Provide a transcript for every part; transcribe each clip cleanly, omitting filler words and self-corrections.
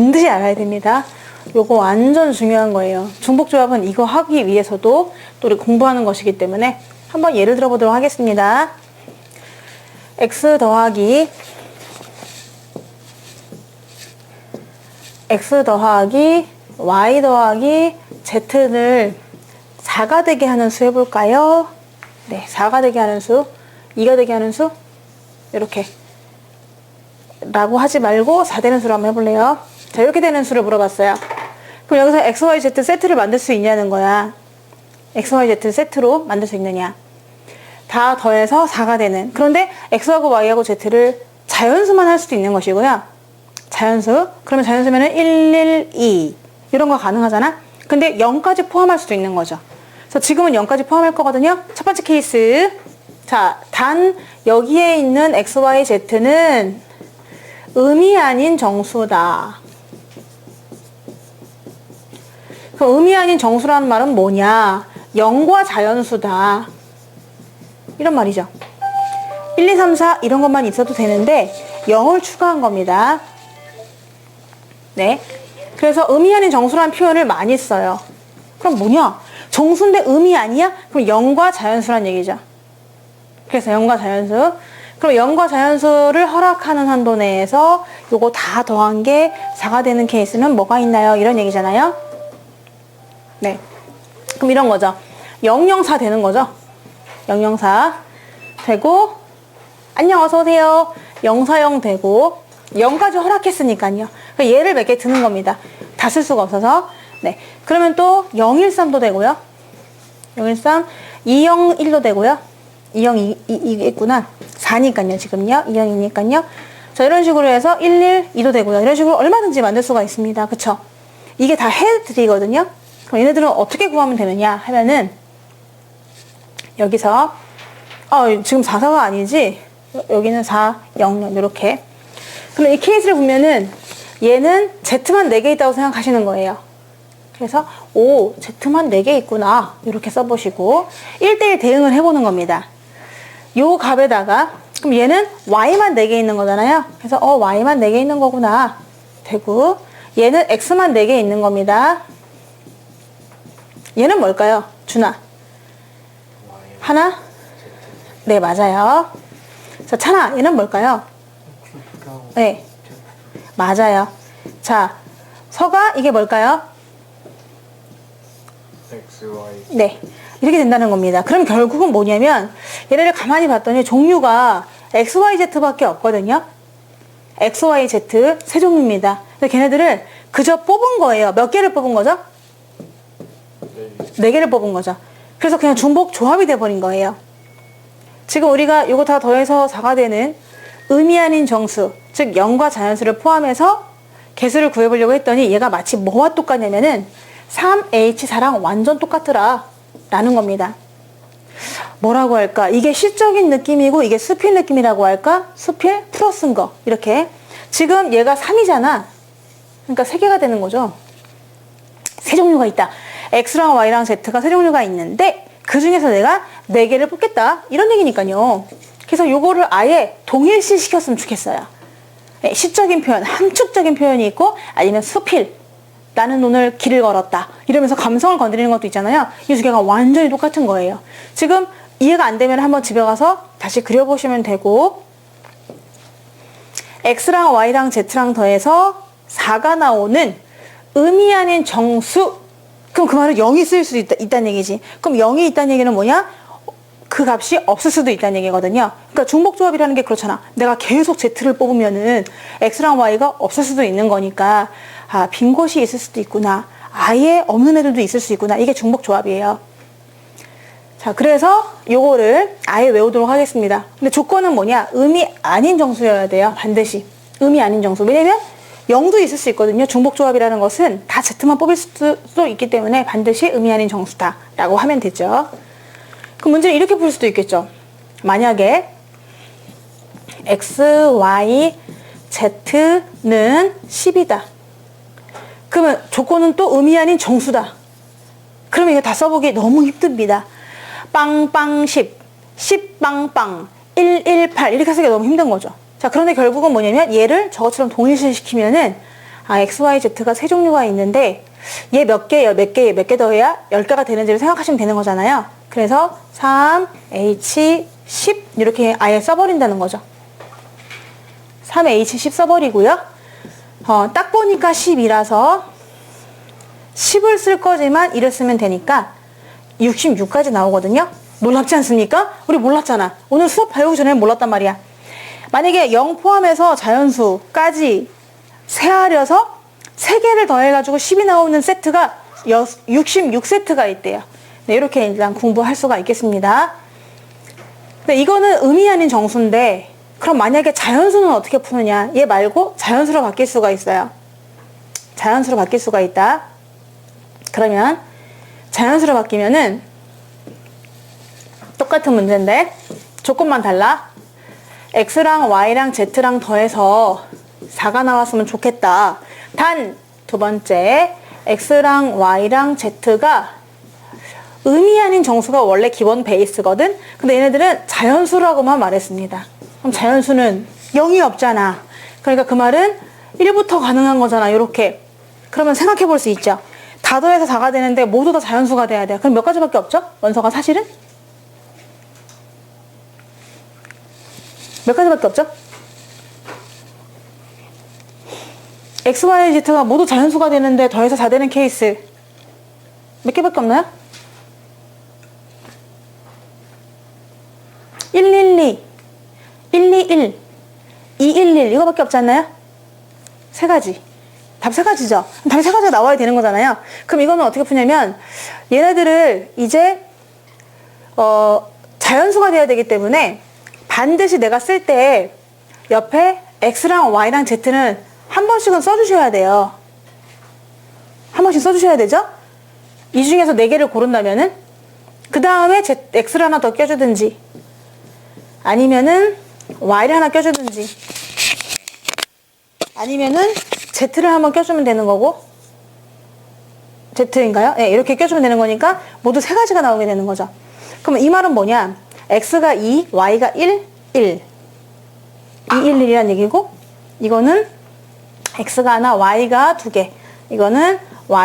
반드시 알아야 됩니다. 요거 완전 중요한 거예요. 중복조합은 이거 하기 위해서도 또 우리 공부하는 것이기 때문에 한번 예를 들어 보도록 하겠습니다. x 더하기 y 더하기 z를 4가 되게 하는 수 해볼까요? 네, 4가 되게 하는 수, 2가 되게 하는 수, 이렇게 라고 하지 말고 4 되는 수로 한번 해볼래요? 자, 이렇게 되는 수를 물어봤어요. 그럼 여기서 x, y, z 세트를 만들 수 있냐는 거야. x, y, z 세트로 만들 수 있느냐. 다 더해서 4가 되는. 그런데 x하고 y하고 z를 자연수만 할 수도 있는 것이고요. 자연수. 그러면 자연수면은 1, 1, 2 이런 거 가능하잖아. 근데 0까지 포함할 수도 있는 거죠. 그래서 지금은 0까지 포함할 거거든요. 첫 번째 케이스. 자, 단 여기에 있는 x, y, z는 음이 아닌 정수다. 그럼 음이 아닌 정수라는 말은 뭐냐? 0과 자연수다. 이런 말이죠. 1, 2, 3, 4 이런 것만 있어도 되는데 0을 추가한 겁니다. 네. 그래서 음이 아닌 정수라는 표현을 많이 써요. 그럼 뭐냐? 정수인데 음이 아니야? 그럼 0과 자연수란 얘기죠. 그래서 0과 자연수. 그럼 0과 자연수를 허락하는 한도 내에서 요거 다 더한 게 4가 되는 케이스는 뭐가 있나요? 이런 얘기잖아요. 네. 그럼 이런 거죠. 004 되는 거죠. 004 되고, 안녕 어서오세요. 040 되고, 0까지 허락했으니까요. 그러니까 얘를 몇 개 드는 겁니다. 다 쓸 수가 없어서. 네. 그러면 또 013도 되고요. 013, 201도 되고요. 202 있구나. 4니까요, 지금요. 202니까요. 자, 이런 식으로 해서 112도 되고요. 이런 식으로 얼마든지 만들 수가 있습니다. 그쵸? 이게 다 해드리거든요. 그럼 얘네들은 어떻게 구하면 되느냐 하면은, 여기서, 지금 44가 아니지? 여기는 4, 0, 0, 이렇게. 그럼 이 케이스를 보면은, 얘는 Z만 4개 있다고 생각하시는 거예요. 그래서, 오, Z만 4개 있구나. 이렇게 써보시고, 1대1 대응을 해보는 겁니다. 요 값에다가, 그럼 얘는 Y만 4개 있는 거잖아요. 그래서, Y만 4개 있는 거구나. 되고, 얘는 X만 4개 있는 겁니다. 얘는 뭘까요? 준아. 하나? 네, 맞아요. 자, 찬아, 얘는 뭘까요? 네. 맞아요. 자, 서가 이게 뭘까요? X, Y. 네. 이렇게 된다는 겁니다. 그럼 결국은 뭐냐면 얘네를 가만히 봤더니 종류가 X, Y, Z 밖에 없거든요. X, Y, Z 세 종류입니다. 근데 걔네들을 그저 뽑은 거예요. 몇 개를 뽑은 거죠? 네 개를 뽑은 거죠. 그래서 그냥 중복 조합이 돼버린 거예요. 지금 우리가 이거 다 더해서 4가 되는 음이 아닌 정수, 즉 0과 자연수를 포함해서 개수를 구해보려고 했더니 얘가 마치 뭐와 똑같냐면은 3H4랑 완전 똑같더라 라는 겁니다. 뭐라고 할까? 이게 시적인 느낌이고 이게 수필 느낌이라고 할까? 수필 플러스인 거 이렇게. 지금 얘가 3이잖아. 그러니까 3개가 되는 거죠. 세 종류가 있다. X랑 Y랑 Z가 세 종류가 있는데 그 중에서 내가 4개를 뽑겠다. 이런 얘기니까요. 그래서 요거를 아예 동일시 시켰으면 좋겠어요. 네, 시적인 표현, 함축적인 표현이 있고 아니면 수필. 나는 오늘 길을 걸었다. 이러면서 감성을 건드리는 것도 있잖아요. 이 두 개가 완전히 똑같은 거예요. 지금 이해가 안 되면 한번 집에 가서 다시 그려보시면 되고 X랑 Y랑 Z랑 더해서 4가 나오는 음이 아닌 정수. 그럼 그 말은 0이 쓰일 수도 있다는 얘기지. 그럼 0이 있다는 얘기는 뭐냐? 그 값이 없을 수도 있다는 얘기거든요. 그러니까 중복조합이라는 게 그렇잖아. 내가 계속 Z를 뽑으면은 X랑 Y가 없을 수도 있는 거니까 빈 곳이 있을 수도 있구나. 아예 없는 애들도 있을 수 있구나. 이게 중복조합이에요. 자, 그래서 요거를 아예 외우도록 하겠습니다. 근데 조건은 뭐냐? 음이 아닌 정수여야 돼요. 반드시. 음이 아닌 정수. 왜냐면 0도 있을 수 있거든요. 중복조합이라는 것은 다 Z만 뽑을 수도 있기 때문에 반드시 음이 아닌 정수다 라고 하면 되죠. 그 문제를 이렇게 풀 수도 있겠죠. 만약에 X, Y, Z는 10이다. 그러면 조건은 또 음이 아닌 정수다. 그러면 이거 다 써보기 너무 힘듭니다. 빵빵 10, 10빵빵, 118 이렇게 쓰기가 너무 힘든 거죠. 자, 그런데 결국은 뭐냐면 얘를 저것처럼 동일시시키면은 x, y, z가 세 종류가 있는데 얘 몇 개, 몇 개, 몇 개 더해야 10개가 되는지를 생각하시면 되는 거잖아요. 그래서 3, h, 10 이렇게 아예 써버린다는 거죠. 3h 10 써버리고요. 딱 보니까 10이라서 10을 쓸 거지만 1을 쓰면 되니까 66까지 나오거든요. 놀랍지 않습니까? 우리 몰랐잖아. 오늘 수업 배우기 전에 몰랐단 말이야. 만약에 0 포함해서 자연수까지 세하려서 3개를 더해가지고 10이 나오는 세트가 66세트가 있대요. 네, 이렇게 일단 공부할 수가 있겠습니다. 근데 이거는 의미 아닌 정수인데 그럼 만약에 자연수는 어떻게 푸느냐? 얘 말고 자연수로 바뀔 수가 있어요. 자연수로 바뀔 수가 있다. 그러면 자연수로 바뀌면은 똑같은 문제인데 조건만 달라. x랑 y랑 z랑 더해서 4가 나왔으면 좋겠다. 단 두 번째 x랑 y랑 z가 의미 아닌 정수가 원래 기본 베이스거든. 근데 얘네들은 자연수라고만 말했습니다. 그럼 자연수는 0이 없잖아. 그러니까 그 말은 1부터 가능한 거잖아. 이렇게. 그러면 생각해 볼 수 있죠. 다 더해서 4가 되는데 모두 다 자연수가 돼야 돼. 그럼 몇 가지밖에 없죠? 원소가 사실은? 몇 가지밖에 없죠? x, y, z가 모두 자연수가 되는데 더해서 4 되는 케이스 몇 개밖에 없나요? 112, 121, 211 이거밖에 없지 않나요? 세 가지. 답 세 가지죠? 답이 세 가지가 나와야 되는 거잖아요. 그럼 이거는 어떻게 푸냐면 얘네들을 이제 자연수가 돼야 되기 때문에 반드시 내가 쓸 때 옆에 x랑 y랑 z는 한 번씩은 써주셔야 돼요. 한 번씩 써주셔야 되죠? 이 중에서 4개를 고른다면은 그 다음에 x를 하나 더 껴주든지 아니면은 y를 하나 껴주든지 아니면은 z를 한번 껴주면 되는 거고 z인가요? 네, 이렇게 껴주면 되는 거니까 모두 세 가지가 나오게 되는 거죠. 그러면 이 말은 뭐냐? x가 2, y가 1, 1 211이란 얘기고 이거는 x가 하나, y가 2개 이거는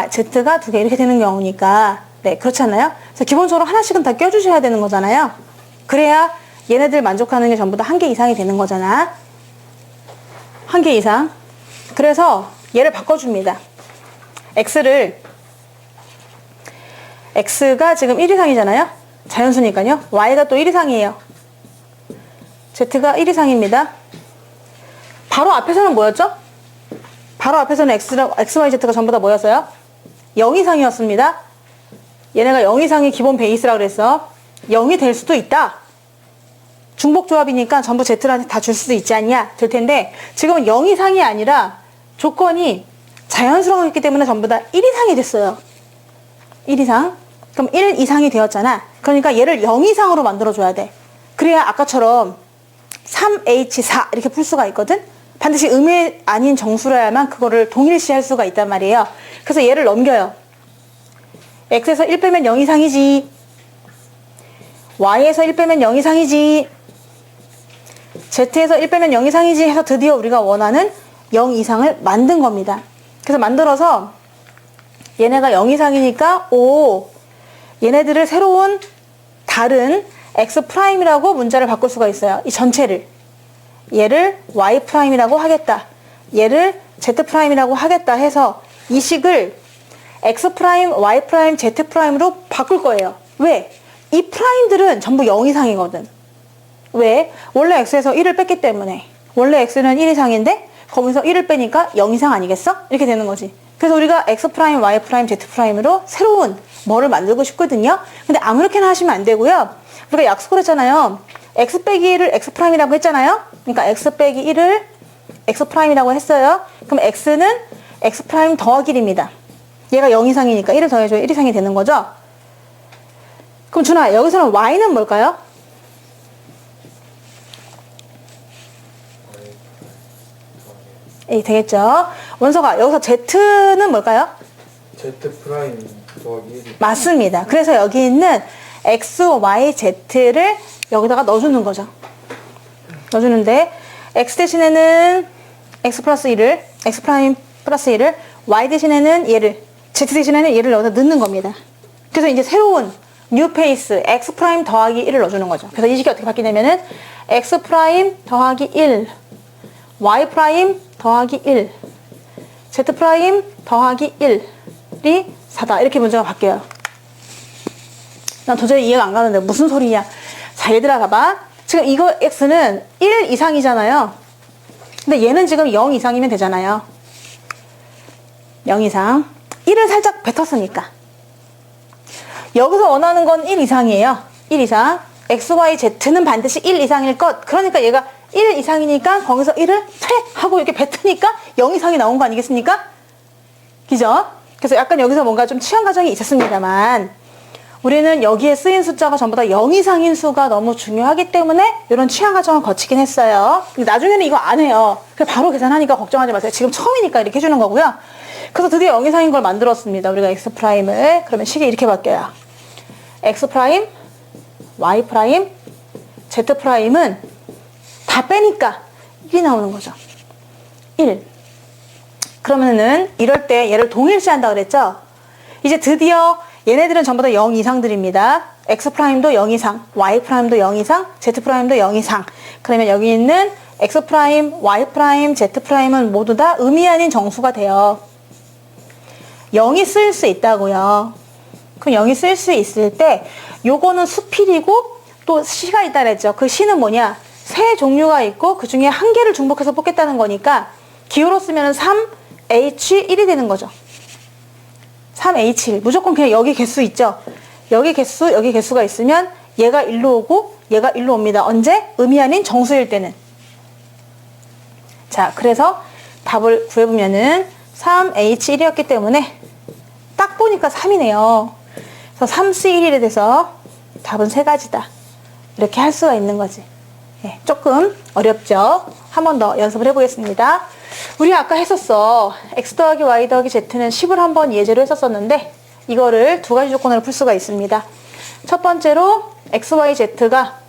z가 2개 이렇게 되는 경우니까 네, 그렇지 않나요? 그래서 기본적으로 하나씩은 다 껴주셔야 되는 거잖아요. 그래야 얘네들 만족하는 게 전부 다 1개 이상이 되는 거잖아. 1개 이상. 그래서 얘를 바꿔줍니다. x가 지금 1 이상이잖아요. 자연수니까요. y가 또 1 이상이에요. z가 1 이상입니다. 바로 앞에서는 뭐였죠? 바로 앞에서는 x, y, z가 전부 다 뭐였어요? 0 이상이었습니다. 얘네가 0 이상이 기본 베이스라 그랬어. 0이 될 수도 있다. 중복조합이니까 전부 z한테 다 줄 수도 있지 않냐? 될 텐데 지금은 0 이상이 아니라 조건이 자연수라고 했기 때문에 전부 다 1 이상이 됐어요. 1 이상. 그럼 1 이상이 되었잖아. 그러니까 얘를 0 이상으로 만들어줘야 돼. 그래야 아까처럼 3H4 이렇게 풀 수가 있거든? 반드시 의미 아닌 정수라야만 그거를 동일시할 수가 있단 말이에요. 그래서 얘를 넘겨요. x에서 1 빼면 0 이상이지. y에서 1 빼면 0 이상이지. z에서 1 빼면 0 이상이지 해서 드디어 우리가 원하는 0 이상을 만든 겁니다. 그래서 만들어서 얘네가 0 이상이니까 얘네들을 새로운 다른 x'이라고 문자를 바꿀 수가 있어요. 이 전체를. 얘를 y'이라고 하겠다. 얘를 z'이라고 하겠다 해서 이 식을 x', y', z'로 바꿀 거예요. 왜? 이 프라임들은 전부 0 이상이거든. 왜? 원래 x에서 1을 뺐기 때문에. 원래 x는 1 이상인데 거기서 1을 빼니까 0 이상 아니겠어? 이렇게 되는 거지. 그래서 우리가 x', y', z'로 새로운 뭐를 만들고 싶거든요. 근데 아무렇게나 하시면 안 되고요. 우리가 약속을 했잖아요. x 빼기 1을 x'이라고 했잖아요. 그러니까 x 빼기 1을 x'이라고 했어요. 그럼 x는 x' 더하기 1입니다. 얘가 0 이상이니까 1을 더해줘야 1 이상이 되는 거죠. 그럼 준아, 여기서는 y는 뭘까요? 되겠죠. 원서가 여기서 z는 뭘까요? z 프라임 더하기 1이 맞습니다. 그래서 여기 있는 x, y, z를 여기다가 넣어주는 거죠. 넣어주는데 x 대신에는 x 플러스 1을 x 프라임 플러스 1을 y 대신에는 얘를 z 대신에는 얘를 넣어서 넣는 겁니다. 그래서 이제 새로운 뉴 페이스 x 프라임 더하기 1을 넣어주는 거죠. 그래서 이 식이 어떻게 바뀌냐면은 x 프라임 더하기 1 y 프라임 더하기 1 z 프라임 더하기 1이 4다. 이렇게 문제가 바뀌어요. 난 도저히 이해가 안 가는데 무슨 소리냐. 자, 얘들아 봐봐. 지금 이거 x는 1 이상이잖아요. 근데 얘는 지금 0 이상이면 되잖아요. 0 이상. 1을 살짝 뱉었으니까. 여기서 원하는 건 1 이상이에요. 1 이상. x, y, z는 반드시 1 이상일 것. 그러니까 얘가 1 이상이니까 거기서 1을 하고 이렇게 뱉으니까 0 이상이 나온 거 아니겠습니까? 그죠? 그래서 약간 여기서 뭔가 좀 취향 과정이 있었습니다만 우리는 여기에 쓰인 숫자가 전부 다 0 이상인 수가 너무 중요하기 때문에 이런 취향 과정을 거치긴 했어요. 근데 나중에는 이거 안 해요. 그냥 바로 계산하니까 걱정하지 마세요. 지금 처음이니까 이렇게 해주는 거고요. 그래서 드디어 0 이상인 걸 만들었습니다. 우리가 x 프라임을. 그러면 식이 이렇게 바뀌어요. x 프라임, y 프라임, z 프라임은 다 빼니까 1이 나오는 거죠. 1. 그러면은 이럴 때 얘를 동일시한다 그랬죠? 이제 드디어 얘네들은 전부 다 0 이상들입니다. x 프라임도 0 이상, y 프라임도 0 이상, z 프라임도 0 이상. 그러면 여기 있는 x 프라임, y 프라임, z 프라임은 모두 다 의미 아닌 정수가 돼요. 0이 쓰일 수 있다고요. 그럼 0이 쓸 수 있을 때 요거는 수필이고 또 시가 있다 그랬죠. 그 시는 뭐냐? 세 종류가 있고 그 중에 한 개를 중복해서 뽑겠다는 거니까 기호로 쓰면 3H1이 되는 거죠. 3H1. 무조건 그냥 여기 개수 있죠. 여기 개수가 있으면 얘가 1로 오고 얘가 1로 옵니다. 언제? 의미 아닌 정수일 때는. 자, 그래서 답을 구해보면은 3H1이었기 때문에 딱 보니까 3이네요. 그래서 3C1이 돼서 답은 세 가지다. 이렇게 할 수가 있는 거지. 네, 조금 어렵죠? 한 번 더 연습을 해보겠습니다. 우리 아까 했었어. x 더하기 y 더하기 z는 10을 한번 예제로 했었었는데 이거를 두 가지 조건으로 풀 수가 있습니다. 첫 번째로 x, y, z가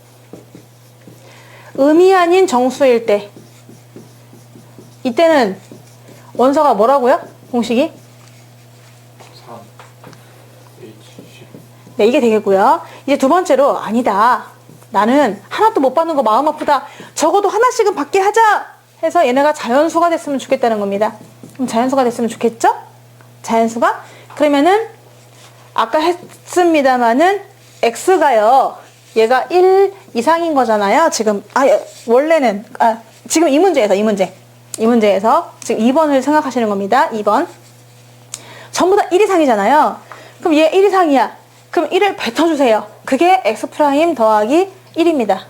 의미 아닌 정수일 때 이때는 원서가 뭐라고요? 공식이? 3H10. 네, 이게 되겠고요. 이제 두 번째로 아니다. 나는 하나도 못 받는 거 마음 아프다. 적어도 하나씩은 받게 하자 해서 얘네가 자연수가 됐으면 좋겠다는 겁니다. 그럼 자연수가 됐으면 좋겠죠? 자연수가? 그러면은 아까 했습니다마는 x가요. 얘가 1 이상인 거잖아요. 지금 원래는 지금 이 문제에서 지금 2번을 생각하시는 겁니다. 2번. 전부 다 1 이상이잖아요. 그럼 얘 1 이상이야. 그럼 1을 뱉어주세요. 그게 x 프라임 더하기 1입니다.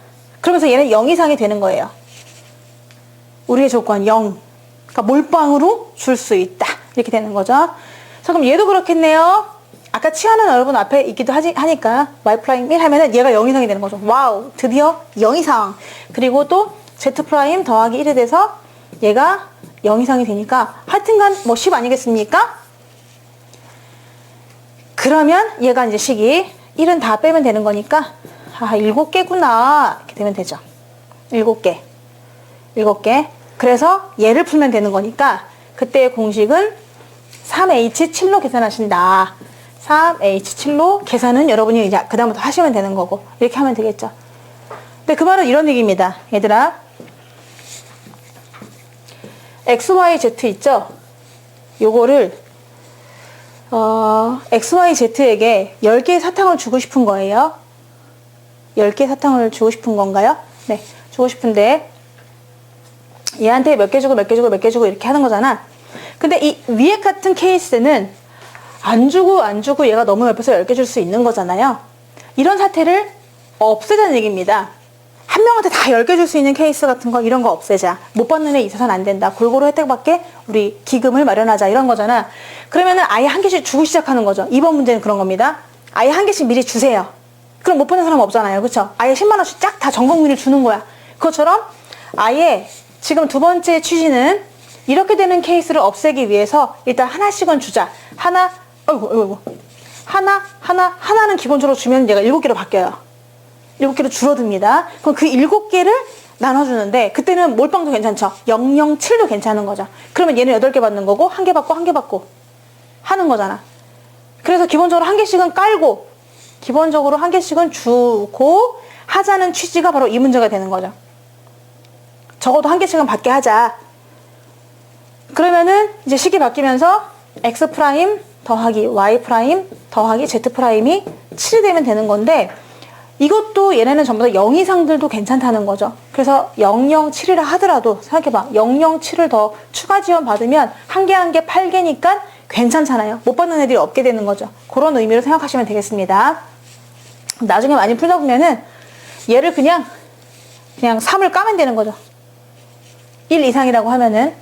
그러면서 얘는 0 이상이 되는 거예요. 우리의 조건 0. 그러니까 몰빵으로 줄 수 있다. 이렇게 되는 거죠. 자, 그럼 얘도 그렇겠네요. 아까 치아는 여러분 앞에 있기도 하니까 y 프라임 1 하면은 얘가 0 이상이 되는 거죠. 와우, 드디어 0 이상. 그리고 또 z 프라임 더하기 1이 돼서 얘가 0 이상이 되니까 하여튼간 뭐 10 아니겠습니까? 그러면 얘가 이제 식이 1은 다 빼면 되는 거니까 7개구나 이렇게 되면 되죠. 7개. 그래서 얘를 풀면 되는 거니까 그때의 공식은 3H7로 계산하신다. 3H7로 계산은 여러분이 이제 그 다음부터 하시면 되는 거고 이렇게 하면 되겠죠. 근데 그 말은 이런 얘기입니다. 얘들아, X, Y, Z 있죠? 요거를 X, Y, Z에게 10개의 사탕을 주고 싶은 거예요. 10개의 사탕을 주고 싶은 건가요? 네, 주고 싶은데 얘한테 몇 개 주고 몇 개 주고 몇 개 주고 이렇게 하는 거잖아. 근데 이 위에 같은 케이스는 안 주고 얘가 너무 옆에서 10개 줄 수 있는 거잖아요. 이런 사태를 없애자는 얘기입니다. 한 명한테 다 10개 줄 수 있는 케이스 같은 거 이런 거 없애자. 못 받는 애 있어서는 안 된다. 골고루 혜택받게 우리 기금을 마련하자 이런 거잖아. 그러면은 아예 한 개씩 주고 시작하는 거죠. 이번 문제는 그런 겁니다. 아예 한 개씩 미리 주세요. 그럼 못 받는 사람 없잖아요. 그쵸? 아예 10만 원씩 쫙 다 전공미를 주는 거야. 그것처럼 아예 지금 두 번째 취지는 이렇게 되는 케이스를 없애기 위해서 일단 하나씩은 주자. 하나는 기본적으로 주면 얘가 7개로 바뀌어요. 7개로 줄어듭니다. 그럼 그 7개를 나눠주는데 그때는 몰빵도 괜찮죠. 007도 괜찮은 거죠. 그러면 얘는 8개 받는 거고 1개 받고 1개 받고 하는 거잖아. 그래서 기본적으로 1개씩은 깔고 기본적으로 1개씩은 주고 하자는 취지가 바로 이 문제가 되는 거죠. 적어도 1개씩은 받게 하자. 그러면은 이제 식이 바뀌면서 x 프라임 더하기 y 프라임 더하기 z 프라임이 7이 되면 되는 건데 이것도 얘네는 전부 다 0 이상들도 괜찮다는 거죠. 그래서 007이라 하더라도 생각해봐. 007을 더 추가 지원 받으면 한 개 한 개 8개니까 괜찮잖아요. 못 받는 애들이 없게 되는 거죠. 그런 의미로 생각하시면 되겠습니다. 나중에 많이 풀다 보면은 얘를 그냥 3을 까면 되는 거죠. 1 이상이라고 하면은